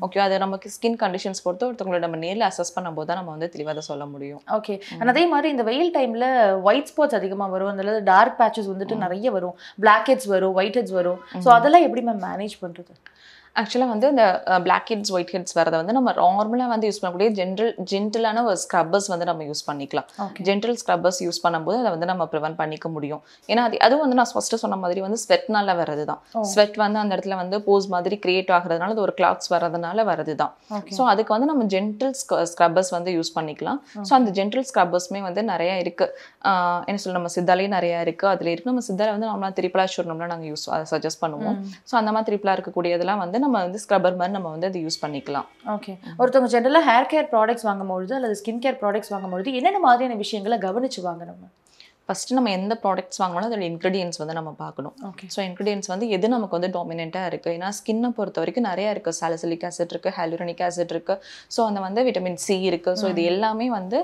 ஓகே, அது நமக்கு ஸ்கின் கண்டிஷன்ஸ் பொறுத்து ஒருத்தவங்களோட நம்ம நேரில் அசஸ் பண்ணும்போது தான் நம்ம வந்து தெளிவாக சொல்ல முடியும். ஓகே, அதே மாதிரி இந்த வெயில் டைம்ல ஒயிட் ஸ்பாட்ஸ் அதிகமாக வரும், அந்த டார்க் பேச்சஸ் வந்துட்டு நிறைய வரும், பிளாக் ஹெட்ஸ் வரும், ஒயிட் ஹெட்ஸ் வரும். ஸோ அதெல்லாம் எப்படி மேம் மேனேஜ் பண்ணுறது? ஆக்சுவலாக வந்து இந்த பிளாக் ஹெட்ஸ் ஒயிட் ஹெட்ஸ் வரதை வந்து நம்ம நார்மலாக வந்து யூஸ் பண்ணக்கூடிய ஜென்டிலான ஒரு ஸ்க்ரப்பர்ஸ் வந்து நம்ம யூஸ் பண்ணிக்கலாம். ஜென்டில் ஸ்க்ரப்பர்ஸ் யூஸ் பண்ணும்போது அதை வந்து நம்ம ப்ரிவென்ட் பண்ணிக்க முடியும். ஏன்னா அதுவும் வந்து நான் ஃபஸ்ட்டு சொன்ன மாதிரி வந்து ஸ்வெட்னால வரது தான். ஸ்வெட் வந்து அந்த இடத்துல வந்து போஸ் மாதிரி கிரியேட் ஆகுறதுனால அது ஒரு கிளாக்ஸ் வரதுனால வரது தான். ஸோ அதுக்கு வந்து நம்ம ஜென்டில் ஸ்க்ரப்பர்ஸ் வந்து யூஸ் பண்ணிக்கலாம். ஸோ அந்த ஜென்டில் ஸ்க்ரப்பர்ஸ்மே வந்து நிறையா இருக்குது. என்ன சொல்ல, நம்ம சித்தாலேயே நிறையா இருக்குது. அதில் இருக்குது நம்ம சித்தால வந்து நம்மளாம் திரிபலாச்சூர்ணம்லாம் நாங்கள் சஜஸ்ட் பண்ணுவோம். ஸோ அந்த மாதிரி திரிபலா இருக்கக்கூடியதெல்லாம் வந்து நம்ம வந்து ஸ்க்ரப்பர் மாதிரி நம்ம வந்து அதை யூஸ் பண்ணிக்கலாம். ஓகே, ஒருத்தவங்க ஜென்ரலாக ஹேர் கேர் ப்ராடக்ட்ஸ் வாங்கும்பொழுது அல்லது ஸ்கின் கேர் ப்ராடக்ட்ஸ் வாங்கும்பொழுது என்னென்ன மாதிரியான விஷயங்களை கவனிச்சு வாங்கணும்? ஃபஸ்ட்டு நம்ம எந்த ப்ராடக்ட்ஸ் வாங்கினாலும் அதோட இன்க்ரீடியன்ஸ் வந்து நம்ம பார்க்கணும். ஸோ இன்க்ரீடியன்ஸ் வந்து எது நமக்கு வந்து டாமினெண்ட்டாக இருக்குது. ஏன்னா ஸ்கின்னை பொறுத்த வரைக்கும் நிறையா இருக்குது. சாலிசிலிக் ஆசிட் இருக்குது, ஹைலூரோனிக் ஆசிட் இருக்குது, ஸோ அந்த வந்து விட்டமின் சி இருக்குது. ஸோ இது எல்லாமே வந்து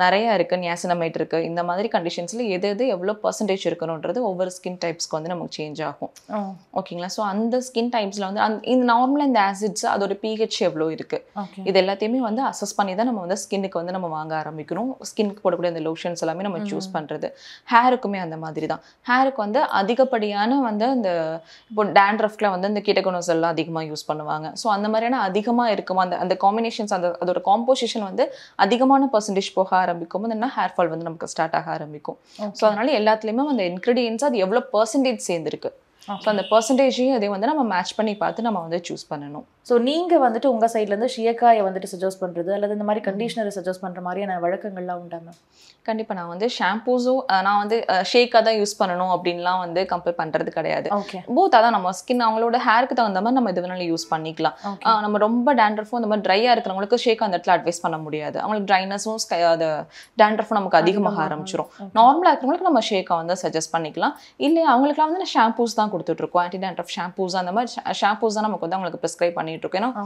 நிறையா இருக்குது. நியாசினமைட் இருக்குது. இந்த மாதிரி கண்டிஷன்ஸில் எது எவ்வளோ பர்சன்டேஜ் இருக்கணுன்றது ஒவ்வொரு ஸ்கின் டைப்ஸ்க்கு வந்து நமக்கு சேஞ்ச் ஆகும். ஓகேங்களா? ஸோ அந்த ஸ்கின் டைப்ஸில் வந்து இந்த நார்மலாக இந்த ஆசிட்ஸ் அதோட பிஹெச் எவ்வளோ இருக்குது, இது எல்லாத்தையுமே வந்து அசஸ் பண்ணி தான் நம்ம வந்து ஸ்கின்னுக்கு வந்து நம்ம வாங்க ஆரம்பிக்கணும். ஸ்கின்னுக்கு போடக்கூடிய அந்த லோஷன்ஸ் எல்லாமே நம்ம சூஸ் பண்ணுறது. ஹேருக்குமே அந்த மாதிரி தான். ஹேருக்கு வந்து அதிகப்படியான வந்து இந்த இப்போ டேண்ட்ரஃப்ல வந்து இந்த கீட்டகோனோஸ் எல்லாம் அதிகமாக யூஸ் பண்ணுவாங்க. ஸோ அந்த மாதிரியான அதிகமாக இருக்குமா அந்த காம்பினேஷன்ஸ், அதோட காம்போசிஷன் வந்து அதிகமான பர்சன்டேஜ் போக ஆரம்பிக்கும் போது என்ன ஹேர் ஃபால் வந்து நமக்கு ஸ்டார்ட் ஆக ஆரம்பிக்கும். ஸோ அதனால எல்லாத்துலேயுமே அந்த இன்க்ரீடியன்ஸ் அது எவ்வளோ பர்சன்டேஜ் சேர்ந்துருக்கு, ஸோ அந்த பர்சன்டேஜையும் அதை வந்து நம்ம மேட்ச் பண்ணி பார்த்து நம்ம வந்து சூஸ் பண்ணணும். ஸோ நீங்கள் வந்துட்டு உங்கள் சைட்லேருந்து ஷியக்காயை வந்துட்டு சஜஸ்ட் பண்ணுறது அல்லது இந்த மாதிரி கண்டிஷனரை சஜஸ்ட் பண்ணுற மாதிரியான வழக்கங்கள்லாம் உண்டாங்க? கண்டிப்பாக நான் வந்து ஷாம்பூஸும் நான் வந்து ஷேக்காக தான் யூஸ் பண்ணணும் அப்படின்லாம் வந்து கம்பேர் பண்ணுறது கிடையாது. போத் அதான் நம்ம ஸ்கின் அவங்களோட ஹேருக்கு தகுந்த மாதிரி நம்ம இது வேணாலும் யூஸ் பண்ணிக்கலாம். நம்ம ரொம்ப டேண்ட்ரஃபும் அந்த மாதிரி ட்ரையாக இருக்கிறவங்களுக்கு ஷேக் அந்த இடத்துல அட்வைஸ் பண்ண முடியாது. அவங்களுக்கு ட்ரைனஸும் அது டேண்ட்ரஃபும் நமக்கு அதிகமாக ஆரம்பிச்சிடும். நார்மலாக இருக்கிறவங்களுக்கு நம்ம ஷேக்கை வந்து சஜஸ்ட் பண்ணிக்கலாம். இல்லை அவங்களுக்குலாம் வந்து ஷாம்பூஸ் தான் கொடுத்துட்ருக்கோம். ஆன்டி டேண்ட்ரஃப் ஷாம்பூஸ் அந்த மாதிரி ஷாம்பூஸ் தான் நமக்கு வந்து அவங்களுக்கு ப்ரிஸ்கிரைப் பண்ணிட்டு இருக்கோம். ஏன்னா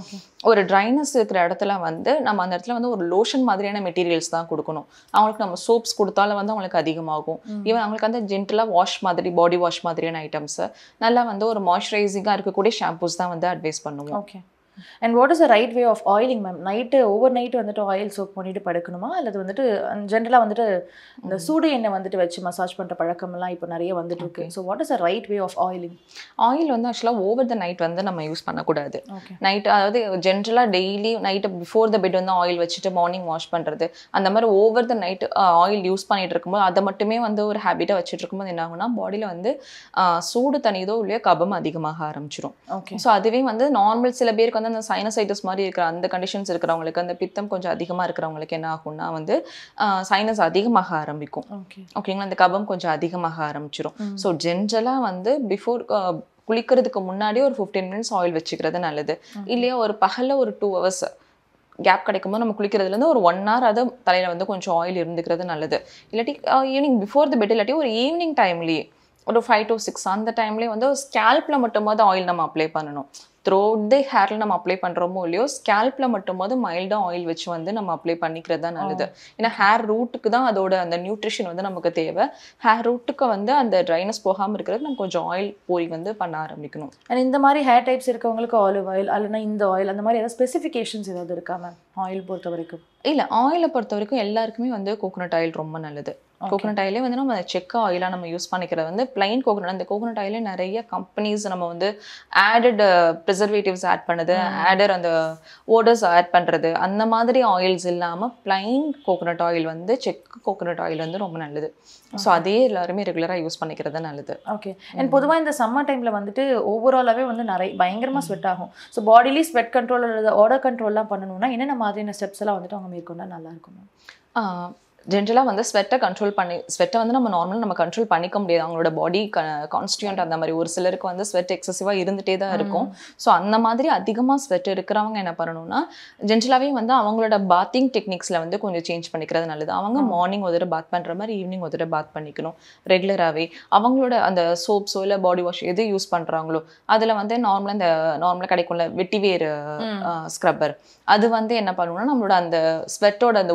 ஒரு ட்ரைனஸ் இருக்கிற இடத்துல வந்து நம்ம அந்த இடத்துல வந்து ஒரு லோஷன் மாதிரியான மெட்டீரியல்ஸ் தான் கொடுக்கணும். அவங்களுக்கு நம்ம சோப்ஸ் கொடுத்தாலும் வந்து அவங்களுக்கு அதிகமாகும். ஈவன் அவங்களுக்கு வந்து ஜென்டலாக வாஷ் மாதிரி, பாடி வாஷ் மாதிரியான ஐட்டம்ஸ் நல்லா வந்து ஒரு மாய்ஸ்சரைசிங்காக இருக்கக்கூடிய ஷாம்பூஸ் தான் வந்து அட்வைஸ் பண்ணுவோம். Okay, and what is the right way of oiling ma'am? Night over night வந்துட்டு ஆயில் சோப் பண்ணிட்டு படுக்கணுமா, அல்லது வந்துட்டு ஜென்ரலாக வந்துட்டு இந்த சூடு எண்ணெய் வந்துட்டு வச்சு மசாஜ் பண்ணுற பழக்கமெல்லாம் இப்போ நிறைய வந்துட்டு இருக்கு. So what is the right way of oiling? Oil வந்து ஆக்சுவலாக ஓவர் த நைட் வந்து நம்ம யூஸ் பண்ணக்கூடாது. நைட் அதாவது ஜென்ரலாக daily night before the bed வந்து ஆயில் வச்சுட்டு மார்னிங் வாஷ் பண்ணுறது, அந்த மாதிரி over the night oil use பண்ணிட்டு இருக்கும்போது அதை மட்டுமே வந்து ஒரு ஹேபிட்டாக வச்சுட்டு இருக்கும்போது என்ன ஆகும்னா பாடியில் வந்து சூடு தனியதோ இல்லையோ கபம் அதிகமாக ஆரம்பிச்சிடும். ஸோ அதுவே வந்து நார்மல் சில பேருக்கு வந்து அந்த சைனசைட்டிஸ் மாதிரி இருக்கிற அந்த கண்டிஷன்ஸ் இருக்கிறவங்களுக்கு, அந்த பித்தம் கொஞ்சம் அதிகமாக இருக்கிறவங்களுக்கு என்ன ஆகும்னா வந்து சைனஸ் அதிகமாக ஆரம்பிக்கும். ஓகேங்களா? அந்த கபம் கொஞ்சம் அதிகமாக ஆரம்பிச்சிடும். ஸோ ஜென்ரலாக வந்து பிஃபோர் குளிக்கிறதுக்கு முன்னாடி ஒரு 15 மினிட்ஸ் ஆயில் வச்சுக்கிறது நல்லது. இல்லையா ஒரு பகலில் ஒரு 2 hours கேப் கிடைக்கும்போது நம்ம குளிக்கிறதுலேருந்து ஒரு 1 hour அது தலையில் வந்து கொஞ்சம் ஆயில் இருந்துக்கிறது நல்லது. இல்லாட்டி ஈவினிங் பிஃபோர் த பெட், இல்லாட்டி ஒரு ஈவினிங் டைம்லேயே ஒரு 5 to 6 அந்த டைம்லேயே வந்து ஸ்கேல்பில் மட்டுமாவது ஆயில் நம்ம அப்ளை பண்ணணும். த்ரோட் தி ஹேரில் நம்ம அப்ளை பண்ணுறோமோ இல்லையோ ஸ்கேல்பில் மட்டுமாவது மைல்டாக ஆயில் வச்சு வந்து நம்ம அப்ளை பண்ணிக்கிறது தான் நல்லது. ஏன்னா ஹேர் ரூட்டுக்கு தான் அதோட அந்த நியூட்ரிஷன் வந்து நமக்கு தேவை. ஹேர் ரூட்டுக்கு வந்து அந்த ட்ரைனஸ் போகாமல் இருக்கிறதுக்கு நம்ம கொஞ்சம் ஆயில் போய் வந்து பண்ண ஆரம்பிக்கணும். அண்ட் இந்த மாதிரி ஹேர் டைப்ஸ் இருக்கவங்களுக்கு ஆலிவ் ஆயில் அல்லனா இந்த ஆயில் அந்த மாதிரி ஏதாவது ஸ்பெசிஃபிகேஷன்ஸ் ஏதாவது இருக்கா மேம் ஆயில் பொறுத்த வரைக்கும்? இல்லை, ஆயிலை பொறுத்த வரைக்கும் எல்லாருக்குமே வந்து கோகோனட் ஆயில் ரொம்ப நல்லது. கோகோனட் ஆயிலே வந்து நம்ம செக்க ஆயிலாக நம்ம யூஸ் பண்ணிக்கிறது வந்து பிளைன் கோகோனட். அந்த கோகோனட் ஆயிலே நிறைய கம்பெனிஸ் நம்ம வந்து ஆடட் ப்ரிசர்வேட்டிவ்ஸ் ஆட் பண்ணுது, ஆடர் அந்த ஓடர்ஸ் ஆட் பண்ணுறது, அந்த மாதிரி ஆயில்ஸ் இல்லாமல் பிளைன் கோகோனட் ஆயில் வந்து செக் கோகோனட் ஆயில் வந்து ரொம்ப நல்லது. ஸோ அதே எல்லாருமே ரெகுலராக யூஸ் பண்ணிக்கிறது நல்லது. ஓகே, அண்ட் பொதுவாக இந்த சம்மர் டைமில் வந்துட்டு ஓவராலாகவே வந்து நிறைய பயங்கரமாக ஸ்வெட் ஆகும். ஸோ பாடியிலே ஸ்வெட் கண்ட்ரோல் அல்லது ஆர்டர் கண்ட்ரோல்லாம் பண்ணணும்னா என்னென்ன மாதிரியான ஸ்டெப்ஸ் எல்லாம் வந்துட்டு அவங்க மேற்கொண்டா நல்லா இருக்கும்? ஜென்ரலாக வந்து ஸ்வெட்டை வந்து நம்ம நார்மலாக நம்ம கண்ட்ரோல் பண்ணிக்க முடியாது. அவங்களோட பாடி கான்ஸ்டியூண்ட் அந்த மாதிரி ஒரு சிலருக்கு வந்து ஸ்வெட் எக்ஸசிவாக இருந்துகிட்டே தான் இருக்கும். ஸோ அந்த மாதிரி அதிகமாக ஸ்வெட் இருக்கிறவங்க என்ன பண்ணணும்னா ஜென்ரலாகவே வந்து அவங்களோட பாத்திங் டெக்னிக்ஸில் வந்து கொஞ்சம் சேஞ்ச் பண்ணிக்கிறது நல்லது. அவங்க மார்னிங் ஒரு பாத் பண்ணுற மாதிரி ஈவினிங் ஒரு பாத் பண்ணிக்கணும் ரெகுலராகவே. அவங்களோட அந்த சோப்ஸோ இல்லை பாடி வாஷ் எது யூஸ் பண்ணுறாங்களோ அதில் வந்து நார்மலாக கிடைக்கும்ல வெட்டிவேர் ஸ்க்ரப்பர், அது வந்து என்ன பண்ணணும்னா நம்மளோட அந்த ஸ்வெட்டோட அந்த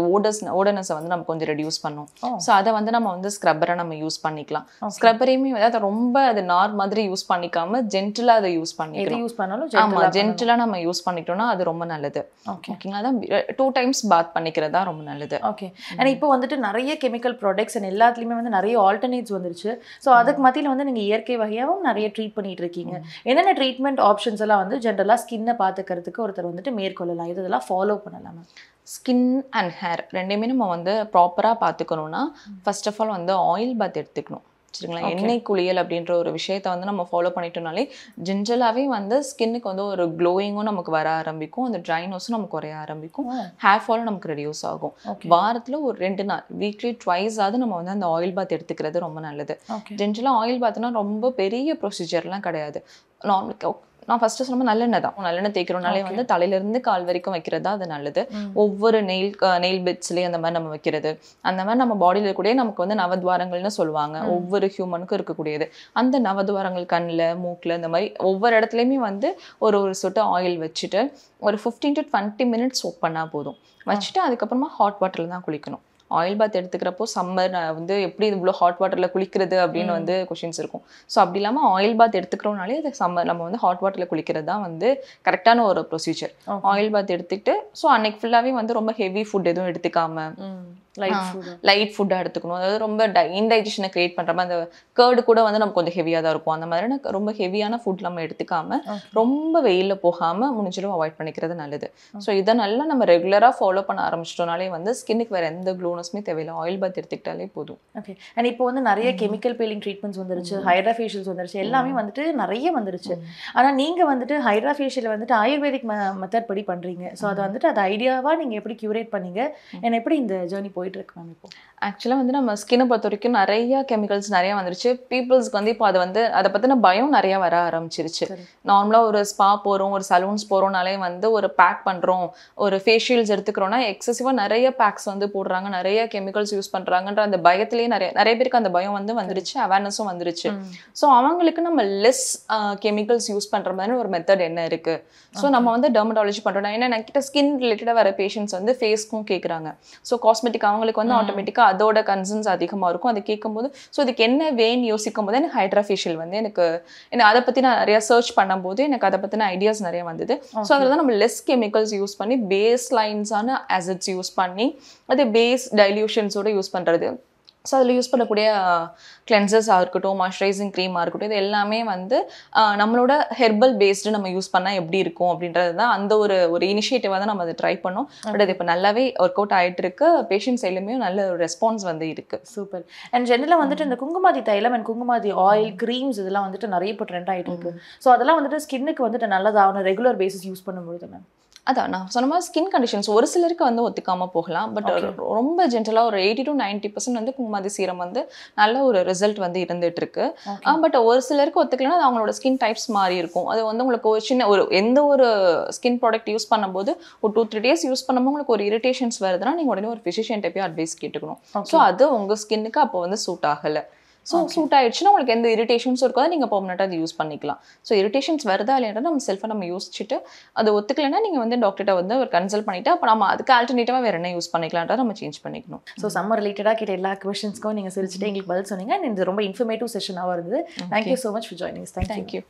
ஓடர்னஸை வந்து நம்ம கொஞ்சம் ரெடியூஸ் பண்ணும். ஸோ அதை வந்து நம்ம வந்து ஸ்க்ரப்பரை நம்ம யூஸ் பண்ணிக்கலாம். ஸ்க்ரப்பரையுமே அதை ரொம்ப அது நார் மாதிரி யூஸ் பண்ணிக்காம ஜென்டிலாக அதை யூஸ் பண்ணிக்கலாம். யூஸ் பண்ணாலும் ஆமாம், ஜென்டிலாக நம்ம யூஸ் பண்ணிட்டோம்னா அது ரொம்ப நல்லது. ஓகேங்களா, அதான் 2 times பாத் பண்ணிக்கிறது தான் ரொம்ப நல்லது. ஓகே. ஆனால் இப்போ வந்துட்டு நிறைய கெமிக்கல் ப்ராடக்ட்ஸ் அண்ட் எல்லாத்துலேயுமே வந்து நிறைய ஆல்டர்னேட்ஸ் வந்துருச்சு. ஸோ அதுக்கு மத்தியில் வந்து நீங்கள் இயற்கை வகையாகவும் நிறைய ட்ரீட் பண்ணிட்டு இருக்கீங்க. என்னென்ன ட்ரீட்மெண்ட் ஆப்ஷன்ஸ் எல்லாம் வந்து ஜென்ரலாக ஸ்கின்னை பார்த்துக்கிறதுக்கு ஒருத்தர் வந்துட்டு மேற்கொள்ளலாம், இதெல்லாம் ஃபாலோ பண்ணலாமா? ஸ்கின் அண்ட் ஹேர் ரெண்டையுமே நம்ம வந்து ப்ராப்பராக பார்த்துக்கணும்னா ஃபர்ஸ்ட் ஆஃப் ஆல் வந்து ஆயில் பாத் எடுத்துக்கணும். சரிங்களா, எண்ணெய் குளியல் அப்படின்ற ஒரு விஷயத்த வந்து நம்ம ஃபாலோ பண்ணிட்டோம்னாலே ஜென்ரலாகவே வந்து ஸ்கின்னுக்கு வந்து ஒரு க்ளோயிங்கும் நமக்கு வர ஆரம்பிக்கும், அந்த ட்ரைனஸும் நமக்கு குறைய ஆரம்பிக்கும், ஹேர் ஃபாலும் நமக்கு ரெடியூஸ் ஆகும். வாரத்தில் ஒரு 2 நாள் வீக்லி ட்வைஸ் ஆகுது நம்ம வந்து அந்த ஆயில் பாத் எடுத்துக்கிறது ரொம்ப நல்லது. ஜென்ரலாக ஆயில் பாத்னா ரொம்ப பெரிய ப்ரொசீஜர்லாம் கிடையாது. நான் ஃபர்ஸ்ட் சொன்ன நல்லெண்ணெய் தான். நல்லெண்ணெய் தேய்க்கிறோம்னாலே வந்து தலையிலேருந்து கால் வரைக்கும் வைக்கிறது தான் அது நல்லது. ஒவ்வொரு நெயில் பிட்ஸ்லேயும் அந்த மாதிரி நம்ம வைக்கிறது, அந்த மாதிரி நம்ம பாடியில் இருக்கக்கூடிய நமக்கு வந்து நவத்வாரங்கள்னு சொல்லுவாங்க, ஒவ்வொரு ஹியூமனுக்கும் இருக்கக்கூடியது. அந்த நவத்வாரங்கள் கண்ணில், மூக்கில், இந்த மாதிரி ஒவ்வொரு இடத்துலையுமே வந்து ஒரு சொட்டு ஆயில் வச்சுட்டு ஒரு 15 to 20 minutes சோக் பண்ணால் போதும். வச்சுட்டு அதுக்கப்புறமா ஹாட் வாட்டரில் தான் குளிக்கணும். ஆயில் பாத் எடுத்துக்கிறப்போ சம்மர் வந்து எப்படி இவ்வளோ ஹாட் வாட்டரில் குளிக்கிறது அப்படின்னு வந்து கொஷின்ஸ் இருக்கும். ஸோ அப்படி இல்லாமல் ஆயில் பாத் எடுத்துக்கிறோம்னாலே அது சம்மர் நம்ம வந்து ஹாட் வாட்டரில் குளிக்கிறது தான் வந்து கரெக்டான ஒரு ப்ரொசீஜர். ஆயில் பாத் எடுத்துக்கிட்டு ஸோ அன்னைக்கு ஃபுல்லாகவே வந்து ரொம்ப ஹெவி ஃபுட் எதுவும் எடுத்துக்காம லைட் ஃபுட்டாக எடுத்துக்கணும். அதாவது ரொம்ப இன்டைஜஷனை கிரியேட் பண்ணுற மாதிரி அந்த கேர்டு கூட வந்து நமக்கு கொஞ்சம் ஹெவியாக தான் இருக்கும். அந்த மாதிரி ரொம்ப ஹெவியான ஃபுட் நம்ம எடுத்துக்காம ரொம்ப வெயிலில் போகாமல் முடிஞ்சிடும் அவாய்ட் பண்ணிக்கிறது நல்லது. ஸோ இதை நல்லா நம்ம ரெகுலராக ஃபாலோ பண்ண ஆரம்பிச்சிட்டோம்னாலே வந்து ஸ்கின்னுக்கு வேறு எந்த க்ளோனஸுமே தேவையில்லை, ஆயில் பாத் எடுத்துக்கிட்டாலே போதும். ஓகே. அண்ட் இப்போ வந்து நிறைய கெமிக்கல் பீலிங் ட்ரீட்மெண்ட்ஸ் வந்துருச்சு, ஹைட்ரா ஃபேஷியல்ஸ் வந்துருச்சு, எல்லாமே வந்துட்டு நிறைய வந்துருச்சு. ஆனால் நீங்கள் வந்துட்டு ஹைட்ரா ஃபேஷியல் வந்துட்டு ஆயுர்வேதிக் மெத்தட் படி பண்ணுறீங்க. ஸோ அதை வந்துட்டு அது ஐடியாவாக நீங்கள் எப்படி க்யூரேட் பண்ணீங்க, என்ன எப்படி இந்த ஜேர்னி போயிட்டு இருக்கு மேம்? இப்போ ஆக்சுவலாக வந்து நம்ம ஸ்கின்னை பொறுத்த வரைக்கும் நிறைய கெமிக்கல்ஸ் நிறையா வந்துருச்சு. பீப்புள்ஸ்க்கு வந்து இப்போ அது வந்து அதை பற்றின பயம் நிறையா வர ஆரம்பிச்சிருச்சு. நார்மலாக ஒரு ஸ்பா போகிறோம், ஒரு சலூன்ஸ் போகிறோம்னாலே வந்து ஒரு பேக் பண்ணுறோம், ஒரு ஃபேஷியல்ஸ் எடுத்துக்கிறோன்னா எக்ஸசிவாக நிறைய பேக்ஸ் வந்து போடுறாங்க, நிறைய கெமிக்கல்ஸ் யூஸ் பண்ணுறாங்கன்ற அந்த பயத்துலேயே நிறைய பேருக்கு அந்த பயம் வந்து வந்துருச்சு, அவேர்னஸும் வந்துருச்சு. ஸோ அவங்களுக்கு நம்ம லெஸ் கெமிக்கல்ஸ் யூஸ் பண்ணுற மாதிரி ஒரு மெத்தட் என்ன இருக்குது? ஸோ நம்ம வந்து டெர்மட்டாலஜி பண்ணுறோம். ஏன்னா என்கிட்ட ஸ்கின் ரிலேட்டடாக வர பேஷண்ட்ஸ் வந்து ஃபேஸ்க்கும் கேட்குறாங்க. ஸோ காஸ்மெட்டிக் அவங்களுக்கு வந்து ஆட்டோமேட்டிக்காக அதோட கன்சர்ன்ஸ் அதிகமாக இருக்கும். அதை கேட்கும்போது ஸோ இதுக்கு என்ன வேன்னு யோசிக்கும் போது எனக்கு ஹைட்ரா ஃபேஷியல் வந்து எனக்கு அதை பற்றி நான் நிறையா சர்ச் பண்ணும்போது எனக்கு அதை பற்றின ஐடியாஸ் நிறைய வந்தது. ஸோ அதில் தான் நம்ம லெஸ் கெமிக்கல்ஸ் யூஸ் பண்ணி பேஸ் லைன்ஸான ஆசிட்ஸ் யூஸ் பண்ணி அது பேஸ் டைல்யூஷன்ஸோடு யூஸ் பண்ணுறது. ஸோ அதில் யூஸ் பண்ணக்கூடிய கிளென்சர்ஸாக இருக்கட்டும், மாய்ஸ்சரைசிங் க்ரீமாக இருக்கட்டும், இது எல்லாமே வந்து நம்மளோட ஹெர்பல் பேஸ்டு நம்ம யூஸ் பண்ணால் எப்படி இருக்கும் அப்படின்றது தான் அந்த ஒரு இனிஷியேட்டிவாக தான் நம்ம அதை ட்ரை பண்ணோம். பட் அது இப்போ நல்லாவே ஒர்க் அவுட் ஆகிட்டு இருக்கு. பேஷண்ட் சைட்லையுமே நல்ல ஒரு ரெஸ்பான்ஸ் வந்து இருக்குது. சூப்பர். அண்ட் ஜென்ரலாக வந்துட்டு இந்த குங்குமாதி தைலம் அண்ட் குங்குமாதி ஆயில் க்ரீம்ஸ் இதெல்லாம் வந்துட்டு நிறைய இப்போ ட்ரெண்ட் ஆகிட்டு இருக்கு. ஸோ அதெல்லாம் வந்துட்டு ஸ்கின்னுக்கு வந்துட்டு நல்லதாகணும் ரெகுலர் பேசிஸ் யூஸ் பண்ணும்பொழுது மேம்? அதான் நான் சொன்ன மாதிரி ஸ்கின் கண்டிஷன்ஸ் ஒரு சிலருக்கு வந்து ஒத்துக்காமல் போகலாம். பட் ரொம்ப ஜென்ரலாக ஒரு 80 to 90% வந்து குங்குமாதி சீரம் வந்து நல்ல ஒரு ரிசல்ட் வந்து இருந்துட்டு இருக்கு. பட் ஒரு சிலருக்கு ஒத்துக்கலன்னா அது அவங்களோட ஸ்கின் டைப்ஸ் மாறி இருக்கும். அது வந்து உங்களுக்கு ஒரு சின்ன எந்த ஒரு ஸ்கின் ப்ராடக்ட் யூஸ் பண்ணும்போது ஒரு 2-3 days யூஸ் பண்ணும்போது உங்களுக்கு ஒரு இரிட்டேஷன்ஸ் வருதுன்னா நீங்கள் உடனே ஒரு ஃபிசிஷியன்ட்ட போய் அட்வைஸ் கேட்டுக்கணும். ஸோ அது உங்கள் ஸ்கின்னுக்கு அப்போ வந்து சூட் ஆகலை. ஸோ சூட் ஆயிடுச்சுன்னா உங்களுக்கு எந்த இரிட்டேஷன்ஸும் இருக்காது, நீங்கள் பெர்மனெண்ட்டாக அது யூஸ் பண்ணிக்கலாம். ஸோ இரிட்டேஷன்ஸ் வருதா இல்லைன்னா நம்ம செல்ஃபாக நம்ம யோசிச்சுட்டு அது ஒத்துக்கலைன்னா நீங்கள் வந்து டாக்டர்கிட்ட வந்து ஒரு கன்சல்ட் பண்ணிவிட்டு அப்போ நம்ம அதுக்கு ஆல்டர்னேட்டிவாக வேறு என்ன யூஸ் பண்ணிக்கலான்றதை நம்ம சேஞ்ச் பண்ணிக்கணும். ஸோ சம்மர் ரிலேட்டடாக கிட்ட எல்லா கொஸ்டின்ஸ்க்கும் நீங்கள் சிரிச்சுட்டு எங்களுக்கு பதில் சொன்னீங்க. இது ரொம்ப இன்ஃபர்மேட்டிவ் செஷனாகவும் இருந்தது. Thank you so much for joining. Thank you.